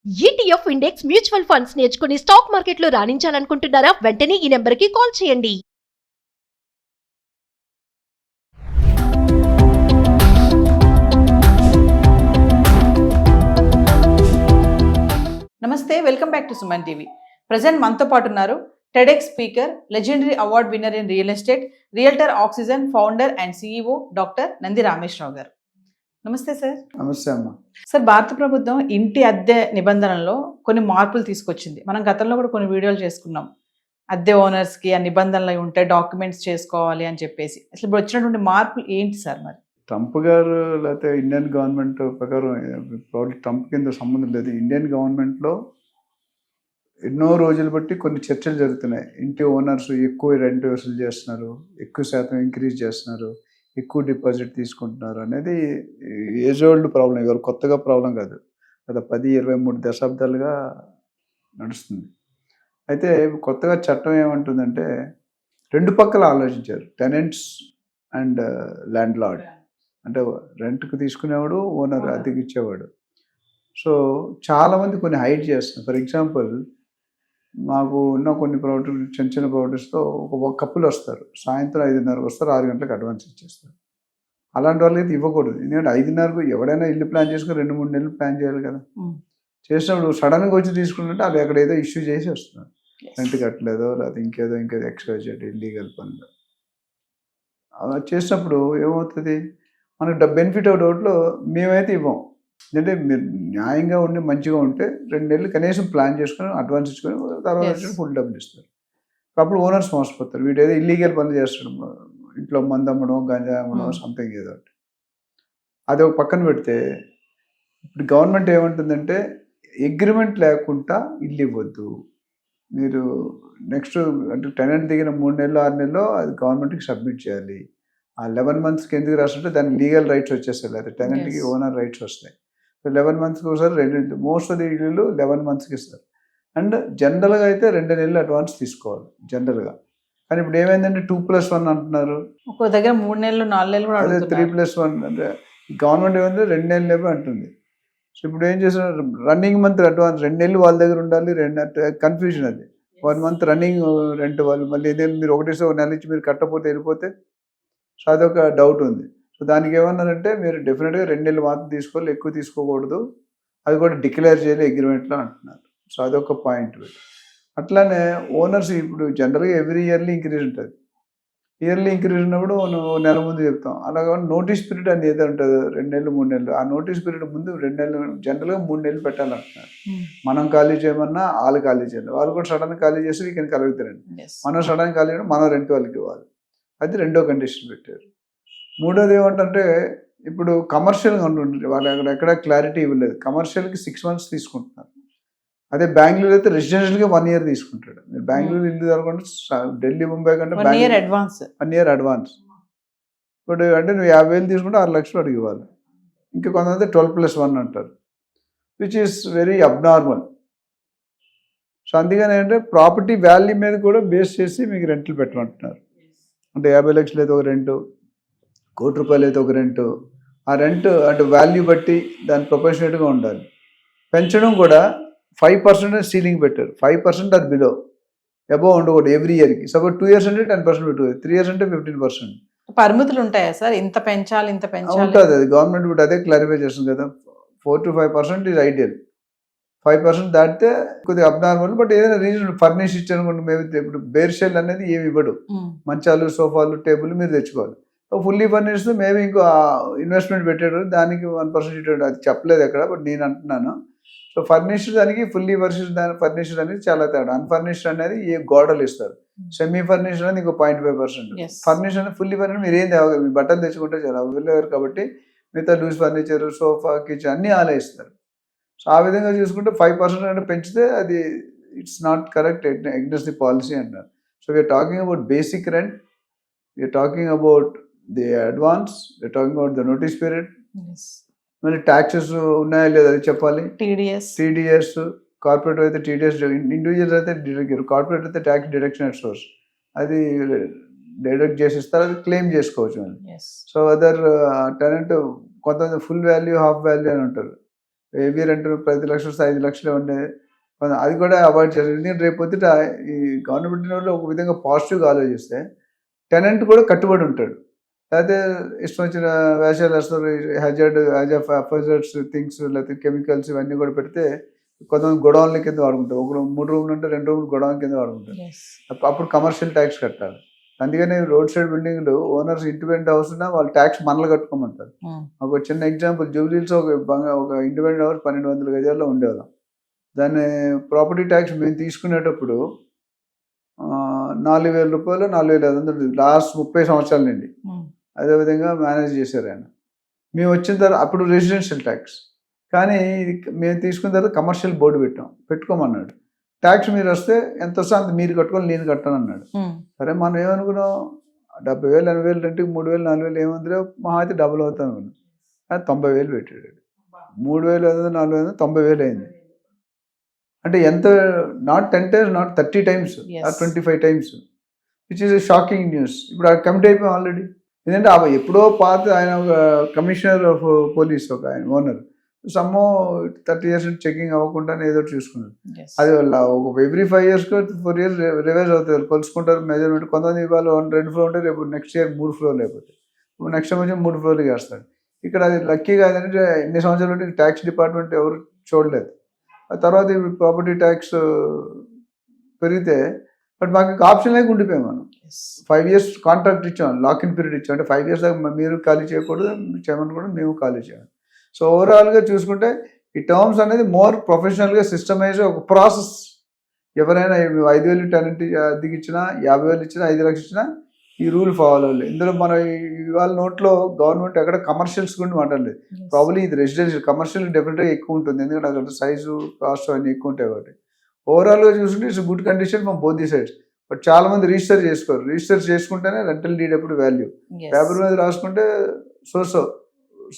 ETF index mutual funds నేర్చుకుని stock మార్కెట్లో రాణించాలనుకుంటున్నారా? వెంటనే ఈ నెంబర్కి కాల్ చేయండి. నమస్తే, welcome back to Suman TV. Present మనతో పాటు ఉన్నారు TEDx speaker, legendary award winner in real estate, realtor oxygen founder and CEO doctor Nandi Rameshwar Rao గారు. నమస్తే సార్. నమస్తే అమ్మ. సార్, భారత ప్రభుత్వం ఇంటి అద్దె నిబంధనల్లో కొన్ని మార్పులు తీసుకొచ్చింది. మనం గతంలో కూడా కొన్ని వీడియోలు చేసుకున్నాం. అద్దె ఓనర్స్కి ఆ నిబంధనలు అవి ఉంటాయి, డాక్యుమెంట్స్ చేసుకోవాలి అని చెప్పేసి. అసలు ఇప్పుడు వచ్చినటువంటి మార్పులు ఏంటి సార్? మరి ట్రంప్ గారు లేకపోతే ఇండియన్ గవర్నమెంట్ ప్రకారం ట్రంప్ కింద సంబంధం లేదు. ఇండియన్ గవర్నమెంట్లో ఎన్నో రోజులు బట్టి కొన్ని చర్చలు జరుగుతున్నాయి. ఇంటి ఓనర్స్ ఎక్కువ రెంట్ వసూలు చేస్తున్నారు, ఎక్కువ శాతం ఇంక్రీజ్ చేస్తున్నారు, ఎక్కువ డిపాజిట్ తీసుకుంటున్నారు అనేది ఏజ్ ఓల్డ్ ప్రాబ్లం. ఎవరు కొత్తగా ప్రాబ్లం కాదు, గత 10-23 దశాబ్దాలుగా నడుస్తుంది. అయితే కొత్తగా చట్టం ఏమంటుందంటే రెండు పక్కల ఆలోచించారు, టెనెంట్స్ అండ్ ల్యాండ్ లార్డ్. అంటే రెంట్కి తీసుకునేవాడు, ఓనర్ అద్దెకి ఇచ్చేవాడు. సో చాలామంది కొన్ని హైడ్ చేస్తున్నారు. ఫర్ ఎగ్జాంపుల్, మాకు ఉన్న కొన్ని ప్రాపర్టీ, చిన్న చిన్న ప్రాపర్టీస్తో ఒక కప్పులు వస్తారు, సాయంత్రం 5:30 వస్తారు, 6 గంటలకు అడ్వాన్స్ ఇచ్చేస్తారు. అలాంటి వాళ్ళకి అయితే ఇవ్వకూడదు. ఎందుకంటే 5:30కు ఎవడైనా ఇల్లు ప్లాన్ చేసుకుని 2-3 నెలలు ప్లాన్ చేయాలి కదా. చేసినప్పుడు సడన్గా వచ్చి తీసుకుంటుంటే అది అక్కడ ఏదో ఇష్యూ చేసి వస్తున్నారు, రెంట్ కట్టలేదో లేకపోతే ఇంకేదో ఎక్స్ట్రా చేయడం, ఇల్లీగల్ పనులు. అలా చేసినప్పుడు ఏమవుతుంది, మనకు బెనిఫిట్ ఆఫ్ డౌట్లో మేమైతే ఇవ్వం. ఎందుకంటే మీరు న్యాయంగా ఉండి మంచిగా ఉంటే 2 నెలలు కనీసం ప్లాన్ చేసుకొని అడ్వాన్స్ ఇచ్చుకొని తర్వాత ఫుల్ డబ్బులు ఇస్తారు. అప్పుడు ఓనర్స్ మోసపోతారు, వీడు ఏదో ఇల్లీగల్ పనులు చేస్తాడు, ఇంట్లో మందు అమ్మడం, గంజా అమ్మడం, సంథింగ్ ఏదో. అది ఒక పక్కన పెడితే ఇప్పుడు గవర్నమెంట్ ఏమంటుందంటే అగ్రిమెంట్ లేకుండా ఇల్లు ఇవ్వద్దు. మీరు నెక్స్ట్ అంటే టెనెంట్ దిగిన 3 నెలలు 6 నెలలో అది గవర్నమెంట్కి సబ్మిట్ చేయాలి. ఆ 11 మంత్స్కి ఎందుకు రాస్తుంటే దానికి లీగల్ రైట్స్ వచ్చేస్తాయి, లేదా టెనెంట్కి ఓనర్ రైట్స్ వస్తాయి. 11 మంత్స్కి ఒకసారి 2, మోస్ట్ ఆఫ్ ది ఇల్లు 11 మంత్స్కి ఇస్తారు. అండ్ జనరల్గా అయితే 2 నెలలు అడ్వాన్స్ తీసుకోవాలి జనరల్గా. కానీ ఇప్పుడు ఏమైందంటే 2+1 అంటున్నారు, ఒక్కో దగ్గర 3 నెలలు 4 నెలలు కూడా అదే 3+1 అంటే గవర్నమెంట్ ఏమంటే 2 నెలలు లేవో అంటుంది. సో ఇప్పుడు ఏం చేస్తున్నారు, రన్నింగ్ మంత్ అడ్వాన్స్ 2 నెలలు వాళ్ళ దగ్గర ఉండాలి. కన్ఫ్యూజన్ అది. 1 మంత్ రన్నింగ్ రెంట్ వాళ్ళు మళ్ళీ ఏదైనా మీరు ఒకటేసో 1 నెల నుంచి మీరు కట్టకపోతే వెళ్ళిపోతే. సో అదొక డౌట్ ఉంది. సో దానికి ఏమన్నారంటే మీరు డెఫినెట్గా 2 నెలలు మాత్రం తీసుకోవాలి, ఎక్కువ తీసుకోకూడదు, అది కూడా డిక్లేర్ చేయాలి అగ్రిమెంట్లో అంటున్నారు. సో అదొక పాయింట్. అట్లానే ఓనర్స్ ఇప్పుడు జనరల్గా ఎవ్రీ ఇయర్లీ ఇంక్రీజ్ ఉంటుంది. ఇయర్లీ ఇంక్రీజ్ ఉన్నప్పుడు నెల ముందు చెప్తాం. అలాగే నోటీస్ పీరియడ్ అని ఏదో ఉంటుంది, 2 నెలలు 3 నెలలు. ఆ నోటీస్ పీరియడ్ ముందు 2 నెలలు, జనరల్గా 3 నెలలు పెట్టాలంటున్నారు. మనం ఖాళీ చేయమన్నా వాళ్ళు ఖాళీ చేయాలి, వాళ్ళు కూడా సడన్గా ఖాళీ చేసి వీకెండ్ కలుగుతారండి. మనం సడన్గా ఖాళీ చేయడం, మనం రెంట్ వాళ్ళకి ఇవ్వాలి. అది రెండో కండిషన్ పెట్టారు. మూడోది ఏమంటే ఇప్పుడు కమర్షియల్గా ఉంటుంది, వాళ్ళు ఎక్కడ క్లారిటీ ఇవ్వలేదు. కమర్షియల్కి 6 మంత్స్ తీసుకుంటున్నారు. అదే బెంగళూరు అయితే రెసిడెన్షియల్గా 1 year తీసుకుంటాడు. మీరు బెంగళూరు ఇల్లు జరగకుండా ఢిల్లీ, ముంబై కంటే 1 year అడ్వాన్స్. 1 year advance. ఇప్పుడు అంటే నువ్వు 50,000 తీసుకుంటే 6 లక్షలు అడిగి ఇవ్వాలి. ఇంకా కొంతమంది 12+1 అంటారు, which is very abnormal. So అందుకని ఏంటంటే ప్రాపర్టీ వాల్యూ మీద కూడా బేస్ చేసి మీకు రెంట్లు పెట్టమంటున్నారు. అంటే 50 లక్షలు అయితే ఒక రెంటు, ₹1,00,00,000 అయితే ఒక రెంటు. ఆ రెంట్ అంటే వాల్యూ బట్టి దాని ప్రొపోర్షనేట్గా ఉండాలి. పెంచడం కూడా 5% సీలింగ్ పెట్టారు. 5% అది బిలో, అబోవ్ ఉండకూడదు ఎవ్రీ ఇయర్కి. సపోజ్ 2 years అంటే 10% పెట్టుకోవాలి, 3 years అంటే 15%. పరిమితులు ఉంటాయా సార్? ఇంత పెంచాలి ఇంత పెంచాలి ఉంటుంది. అది గవర్నమెంట్ ఇప్పుడు అదే క్లారిఫై చేస్తుంది కదా. 4 to 5% ఈజ్ ఐడియల్. 5% దాటితే కొద్దిగా అబ్నార్మల్. బట్ ఏదైనా రీజన్ ఫర్నిష్ ఇచ్చారనుకోండి, మేము ఇప్పుడు బేర్ షెల్ అనేది ఏమి ఇవ్వడు, మంచాలు, సోఫాలు, టేబుల్ మీరు తెచ్చుకోవాలి. ఫుల్లీ ఫర్నిష్డ్ మేబీ ఇంకో ఇన్వెస్ట్మెంట్ పెట్టాడు, దానికి 1% ఇచ్చాడు. అది చెప్పలేదు ఎక్కడ, బట్ నేను అంటున్నాను. సో ఫర్నిష్డ్ దానికి ఫుల్లీ ఫర్నిష్డ్ అనేది చాలా తేడా. అన్ఫర్నిష్డ్ అనేది ఏ గోడలు ఇస్తారు, సెమీ ఫర్నిష్డ్ అనేది ఇంకో 0.5%. ఫర్నిష్డ్ అనేది ఫుల్లీ ఫర్నిష్డ్ మీరు ఏం తేవాలి, మీ బట్టలు తెచ్చుకుంటే చాలా వెళ్ళారు కాబట్టి మిగతా లూజ్ ఫర్నిచర్, సోఫా, కిచెన్ అన్నీ ఆలే ఇస్తారు. సో ఆ విధంగా చూసుకుంటే 5% అంటే పెంచితే అది it's not correct, against the policy అంటారు. So we're talking about basic rent, we're talking about the advance, we're talking about the notice period. మళ్ళీ ట్యాక్సెస్ ఉన్నాయా లేదా అది చెప్పాలి. టీడీఎస్, కార్పొరేట్ అయితే టీడీఎస్, ఇండివిజువల్స్ అయితే కార్పొరేట్ అయితే ట్యాక్స్ డిడక్షన్ అట్ సోర్స్, అది డిడక్ట్ చేసి ఇస్తారు, అది క్లెయిమ్ చేసుకోవచ్చు. సో అదర్ టెనెంట్ కొంతమంది ఫుల్ వాల్యూ, హాఫ్ వాల్యూ అని ఉంటారు. హెవీ రెంట్ 10 లక్షలు 5 లక్షలు ఉండే అది కూడా అవాయిడ్ చేయాలి. ఎందుకంటే రేపు పొద్దుట ఈ గవర్నమెంట్ వాళ్ళు ఒక విధంగా పాజిటివ్గా ఆలోచిస్తే టెనెంట్ కూడా కట్టుబడి ఉంటాడు. లేకపోతే ఇష్టం వచ్చిన వేషాలు వేస్తారు, హజార్డ్స్ థింగ్స్ లేకపోతే కెమికల్స్ ఇవన్నీ కూడా పెడితే కొంతమంది గొడవల కింద వాడుకుంటారు. ఒక 3 రూమ్లు ఉంటే 2 రూమ్లు గొడవల కింద వాడుకుంటారు. అప్పుడు కమర్షియల్ ట్యాక్స్ కట్టాలి. అందుకని రోడ్ సైడ్ బిల్డింగ్లు ఓనర్స్ ఇండిపెండెంట్ హౌస్ ఉన్నా వాళ్ళు ట్యాక్స్ మనలు కట్టుకోమంటారు. ఒక చిన్న ఎగ్జాంపుల్, జూబ్లీస్ ఒక ఇండిపెండెంట్ హౌస్ 1200 గజాల్లో ఉండేవాళ్ళం. దాన్ని ప్రాపర్టీ ట్యాక్స్ మేము తీసుకునేటప్పుడు 4,000 రూపాయలు 4,500 లాస్ట్ 30 సంవత్సరాల నుండి అదేవిధంగా మేనేజ్ చేశారు ఆయన. మేము వచ్చిన తర్వాత అప్పుడు రెసిడెన్షియల్ ట్యాక్స్, కానీ ఇది మేము తీసుకున్న తర్వాత కమర్షియల్ బోర్డు పెట్టుకోమన్నాడు. ట్యాక్స్ మీరు వస్తే ఎంత వస్తే అంత మీరు కట్టుకొని నేను కట్టాను అన్నాడు. సరే మనం ఏమనుకున్నాం, 70,000 80,000 రెంట్కి 3,000 4,000 ఏమందిలో మహా అయితే డబుల్ అవుతాను అనుకున్నాం. అది 90,000 పెట్టాడు. 3,500 4,500 90,000 అయింది. అంటే ఎంత, not 10 times, not 30 times, 25 times, which is shocking news. ఇప్పుడు అది కమిట్ అయిపోయాం ఆల్రెడీ. ఎందుకంటే ఎప్పుడో పాత ఆయన ఒక కమిషనర్ ఆఫ్ పోలీస్ ఒక ఆయన ఓనర్ సమ్మో 30 years చెకింగ్ అవ్వకుండానే ఏదో చూసుకున్నారు. అది ఒక ఎవ్రీ 5 years 4 years రివైజ్ అవుతారు, కొలుసుకుంటారు మెజర్మెంట్. కొంతమంది ఇవాళ 2 ఫ్లోర్ ఉంటే రేపు నెక్స్ట్ ఇయర్ 3 ఫ్లోర్లు అయిపోతాయి, నెక్స్ట్ టైం వచ్చి 3 ఫ్లోర్లు వేస్తాడు. ఇక్కడ అది లక్కీగా ఏంటంటే ఎన్ని సంవత్సరాలు ఉంటే ట్యాక్స్ డిపార్ట్మెంట్ ఎవరు చూడలేదు. ఆ తర్వాత ఇప్పుడు ప్రాపర్టీ ట్యాక్స్ పెరిగితే బట్ మాకు ఆప్షన్ లేక ఉండిపోయాం. మనం 5 years కాంట్రాక్ట్ ఇచ్చాం, లాక్ ఇన్ పీరియడ్ ఇచ్చాం. అంటే 5 years దాకా మీరు ఖాళీ చేయకూడదు, చేయమని కూడా మేము ఖాళీ చేయాలి. సో ఓవరాల్గా చూసుకుంటే ఈ టర్మ్స్ అనేది మోర్ ప్రొఫెషనల్గా సిస్టమైజ్ ఒక ప్రాసెస్. ఎవరైనా 5,000 టెనెంట్ అద్దెకి ఇచ్చినా, 50,000 ఇచ్చినా, 5 లక్షలు ఇచ్చినా ఈ రూల్ ఫాలో అవ్వాలి. ఇందులో మనం ఇవాళ నోట్లో గవర్నమెంట్ ఎక్కడ కమర్షియల్స్ గురించి మాట్లాడలేదు. ప్రాబ్లీ ఇది రెసిడెన్షియల్, కమర్షియల్ డెఫినెట్గా ఎక్కువ ఉంటుంది, ఎందుకంటే అక్కడ సైజు కాస్ట్ అన్నీ ఎక్కువ ఉంటాయి కాబట్టి. ఓవరాల్గా చూసుకుంటే it's good condition from both the sides. But చాలా మంది రిజిస్టర్ చేసుకోరు. రిజిస్టర్ చేసుకుంటేనే రెంటల్ డీడ్ ఎప్పుడు వాల్యూ. పేపర్ మీద రాసుకుంటే సో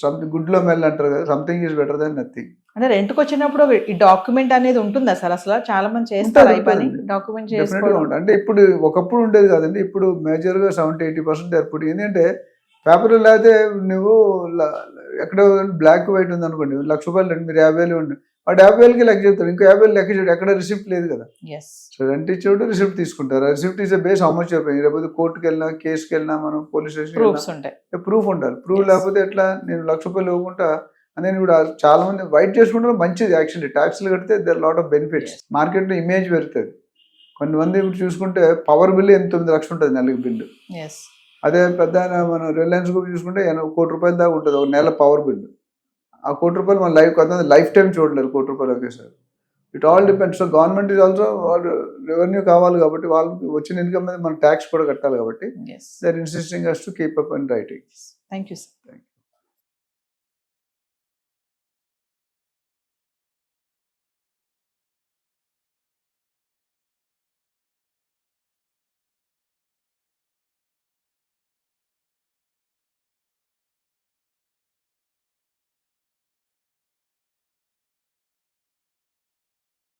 సంథింగ్ గుడ్లో మెల్ అంటారు కదా, something is better than nothing. అంటే రెంట్కి వచ్చినప్పుడు ఈ డాక్యుమెంట్ అనేది ఉంటుందా సార్? అసలు చాలా మంది చేస్తారు ఈ పని, డాక్యుమెంట్ చేసుకోవడం. అంటే ఇప్పుడు ఒకప్పుడు ఉండేది కాదండి, ఇప్పుడు మేజర్గా 70-80% ఏర్పడి. ఎందుకంటే పేపర్ లేకపోతే నువ్వు ఎక్కడ బ్లాక్ వైట్ ఉంది అనుకోండి, ₹1,00,000 రెండు, మీరు 50,000 ఉండి ఆ 50,000కి లెక్క చెప్తారు, ఇంకో 50,000 లెక్క చేయడం, ఎక్కడ రిసిప్ట్ లేదు కదా. సో రెంట్ ఇచ్చేవాడు రిసిప్ట్ తీసుకుంటారు. ఆ receipt is base how much అయిపోయింది. లేకపోతే కోర్టుకి వెళ్ళినా, కేసుకి వెళ్ళినా, మనం పోలీస్ స్టేషన్ ప్రూఫ్ ఉండాలి. ప్రూఫ్ లేకపోతే ఎట్లా, నేను ₹1,00,000 ఇవ్వకుండా అనేది కూడా చాలా మంది వైట్ చేసుకుంటారు. మంచిది యాక్చువల్లీ, ట్యాక్స్లు కడితే దర్ లాట్ ఆఫ్ బెనిఫిట్స్. మార్కెట్లో ఇమేజ్ పెరుగుతుంది. కొంతమంది ఇప్పుడు చూసుకుంటే పవర్ బిల్లు 8-9 లక్షలు ఉంటుంది నెలకి బిల్లు. అదే పెద్ద మన రిలయన్స్ గ్రూప్ చూసుకుంటే ₹1,00,000 దాకా ఉంటుంది ఒక నెల పవర్ బిల్లు. ఆ ₹1,00,000 మన కొంతమంది లైఫ్ టైం చూడలేరు ₹1,00,000 ఒకేసారి. It all depends. So government is also, వాళ్ళు రెవెన్యూ కావాలి కాబట్టి వాళ్ళకి వచ్చిన ఇన్కమ్ మీద మనం ట్యాక్స్ కూడా కట్టాలి కాబట్టి they are insisting us to keep up and writing. Thank you sir.